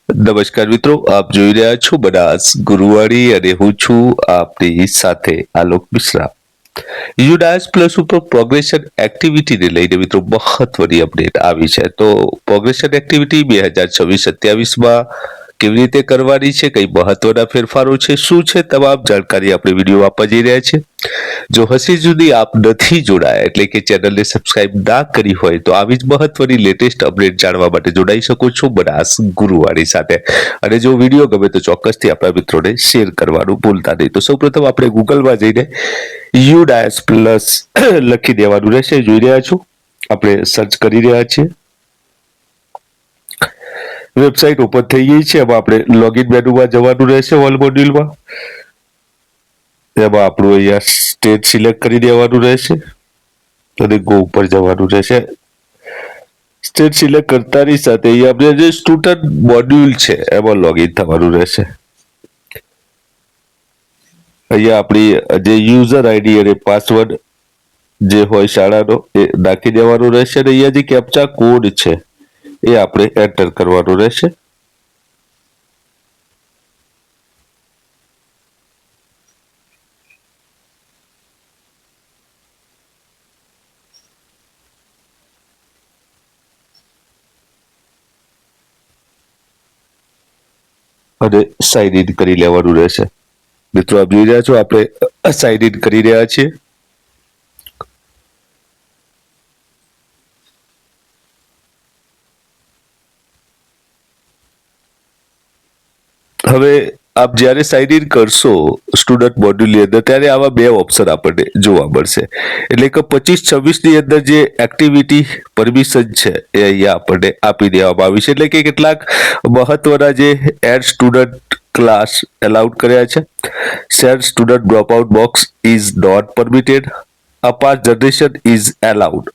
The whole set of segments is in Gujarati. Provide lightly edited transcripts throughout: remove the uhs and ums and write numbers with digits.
નમસ્કાર મિત્રો, આપ જોઈ રહ્યા છો બનાસ ગુરુવાણી અને હું છું આપની સાથે આલોક મિશ્રા। યુડાયસ પ્લસ ઉપર પ્રોગ્રેશન એક્ટિવિટીને લઈને મિત્રો મહત્વની અપડેટ આવી છે। તો પ્રોગ્રેશન એક્ટિવિટી 2026-27માં કેવી રીતે કરવાની છે, કઈ મહત્વના ફેરફારો છે, શું છે, તમામ જાણકારી આપણે વિડીયો આપવા જઈ રહ્યા છે। જો હજી સુધી આપ નથી જોડાયા એટલે કે ચેનલને સબસ્ક્રાઇબ ના કરી હોય તો આવી જ મહત્વની લેટેસ્ટ અપડેટ જાણવા માટે જોડાઈ શકો છો બનાસ ગુરુવાણી સાથે। અને જો વિડીયો ગમે તો ચોક્કસથી આપણા મિત્રોને શેર કરવાનું ભૂલતા નહીં। તો સૌપ્રથમ આપણે ગૂગલમાં જઈને યુડાયસ પ્લસ લખી દેવાનું રહેશે। જોઈ રહ્યા છો, આપણે સર્ચ કરી રહ્યા છીએ, વેબસાઇટ ઓપન થઈ ગઈ છે। એમાં આપણે લોગિન મેનુમાં જવાનું રહેશે। ઓલ મોડ્યુલમાં એમાં આપણું અહીંયા સ્ટેટ સિલેક્ટ કરી દેવાનું રહેશે અને ગો ઉપર જવાનું રહેશે। સ્ટેટ સિલેક્ટ કરતાની સાથે અહીંયા આપણે જે સ્ટુડન્ટ મોડ્યુલ છે એમાં લોગિન થવાનું રહેશે। અહીંયા આપણી જે યુઝર આઈડી અને પાસવર્ડ જે હોય શાળાનો એ નાખી દેવાનું રહેશે અને અહીંયા જે કેપ્ચા કોડ છે એ આપણે એન્ટર કરવાનો રહેશે। અને સાઇન ઇન કરી લેવાનું રહેશે। મિત્રો આપ જોઈ રહ્યા છો, આપણે સાઇન ઇન કરી રહ્યા છીએ। હવે આપ જ્યારે સાઇન ઇન કરશો સ્ટુડન્ટ મોડ્યુલની અંદર ત્યારે આવા બે ઓપ્શન આપણને જોવા મળશે। એટલે કે 25-26ની અંદર જે એક્ટિવિટી પરમિશન છે એ અહીંયા આપણને આપી દેવામાં આવી છે। એટલે કે કેટલાક મહત્વના જે એડ સ્ટુડન્ટ ક્લાસ એલાઉડ કર્યા છે। Share student dropout box is not permitted, apart generation is allowed,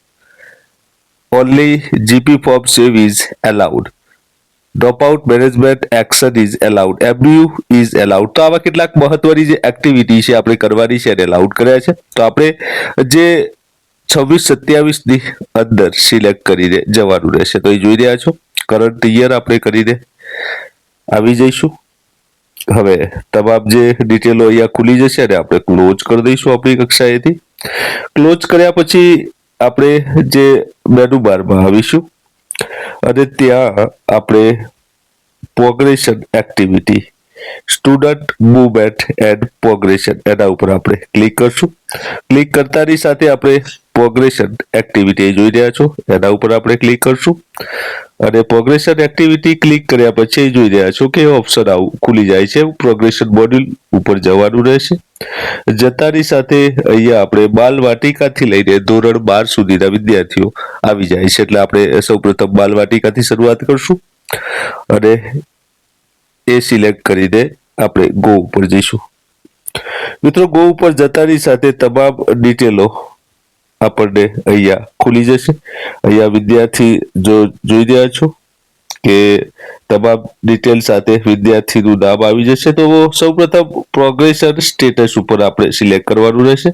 only GP form save is allowed, dropout management action is allowed, MDU is allowed. તો આવા કેટલાક મહત્વની જે એક્ટિવિટી છે આપણે કરવાની છે એને એલાઉડ કર્યા છે। તો આપણે જે 26-27ની અંદર સિલેક્ટ કરીને જવાનું રહેશે। તો એ જોઈ રહ્યા છો, કરંટ યર આપણે કરીને આવી જઈશું। હવે તમામ જે ડિટેલો અહીંયા ખુલી જશે અને આપણે ક્લોઝ કરી દઈશું આપણી કક્ષાએથી। ક્લોઝ કર્યા પછી આપણે જે મેનુ બારમાં આવીશું અને ત્યાં આપણે progression activity student movement and progression એના ઉપર આપણે ક્લિક કરશું। ક્લિક કરતાની સાથે આપણે પ્રોગ્રેશન એક્ટિવિટી જોઈ રહ્યા છો એના ઉપર આપણે ક્લિક કરશું અને પ્રોગ્રેશન એક્ટિવિટી ક્લિક કર્યા પછી જોઈ રહ્યા છો કે ઓપ્શન આવું ખુલી જાય છે। પ્રોગ્રેશન મોડ્યુલ ઉપર જવાનું રહેશે। જતાની સાથે અહીંયા આપણે બાલવાટિકાથી લઈને ધોરણ 12 સુધીના વિદ્યાર્થીઓ આવી જાય છે। એટલે આપણે સૌપ્રથમ બાલવાટિકાથી શરૂઆત કરશું અને એ સિલેક્ટ કરીને આપણે ગો ઉપર જઈશું। મિત્રો ગો ઉપર જતાની સાથે તમામ ડિટેલો આપણને અહીંયા ખુલી જશે। અહીંયા વિદ્યાર્થી જોઈ રહ્યા છો કે તમામ ડિટેલ સાથે વિદ્યાર્થીનું નામ આવી જશે। તો સૌપ્રથમ પ્રોગ્રેશન સ્ટેટસ ઉપર આપણે સિલેક્ટ કરવાનું રહેશે।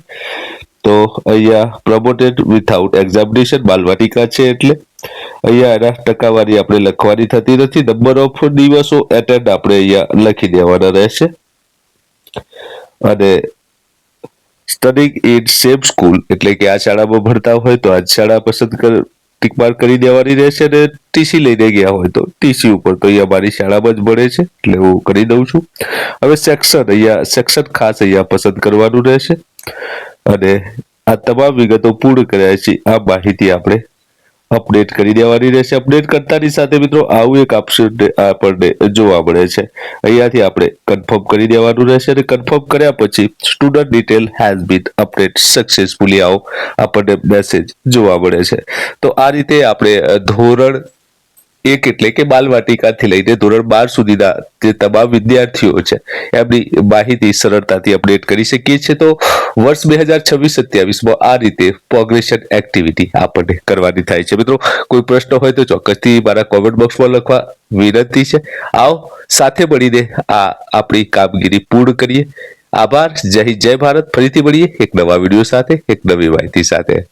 તો અહીંયા પ્રમોટેડ વિથઆઉટ એક્ઝામિનેશન બાલવાટિકા છે એટલે અહીંયા એના ટકાવારી આપણે લખવાની થતી નથી। નંબર ઓફ દિવસો એટેન્ડ આપણે અહીંયા લખી દેવાના રહેશે અને સ્ટડીંગ ઇન સેમ સ્કૂલ એટલે કે આ શાળામાં ભણતા હોય તો આ શાળા પસંદ ટિક માર્ક કરી દેવાની રહેશે અને ટીસી લઈને ગયા હોય તો ટીસી ઉપર તો અહીંયા મારી શાળામાં જ ભણે છે એટલે હું કરી દઉં છું। હવે સેક્શન અહીંયા સેક્શન ખાસ અહીંયા પસંદ કરવાનું રહેશે અને આ તમામ વિગતો પૂર્ણ કર્યા છે આ માહિતી આપણે અપડેટ કરી દેવાની રહેશે। અપડેટ કરતાની સાથે મિત્રો આવું એક ઓપ્શન આપણને જોવા મળે છે। અહીંયાથી આપણે કન્ફર્મ કરી દેવાનું રહેશે અને કન્ફર્મ કર્યા પછી student detail has been update successfully આવો આપણને મેસેજ જોવા મળે છે। તો આ રીતે આપણે ધોરણ 1 એટલે કે બાલવાટિકાથી લઈને ધોરણ 12 સુધીના જે તમામ વિદ્યાર્થીઓ છે એમની માહિતી સરળતાથી અપડેટ કરી શકીએ છીએ। તો વર્ષ 2026-27માં આ રીતે પ્રોગ્રેશન એક્ટિવિટી આપણને કરવાની થાય છે। મિત્રો કોઈ પ્રશ્ન હોય તો ચોક્કસથી મારા કોમેન્ટ બોક્સમાં લખવા વિનંતી છે। આવો સાથે મળીને આ આપણી કામગીરી પૂર્ણ કરીએ। આભાર। જય હિન્દ, જય ભારત। ફરીથી મળીએ એક નવા વિડીયો સાથે, એક નવી માહિતી સાથે।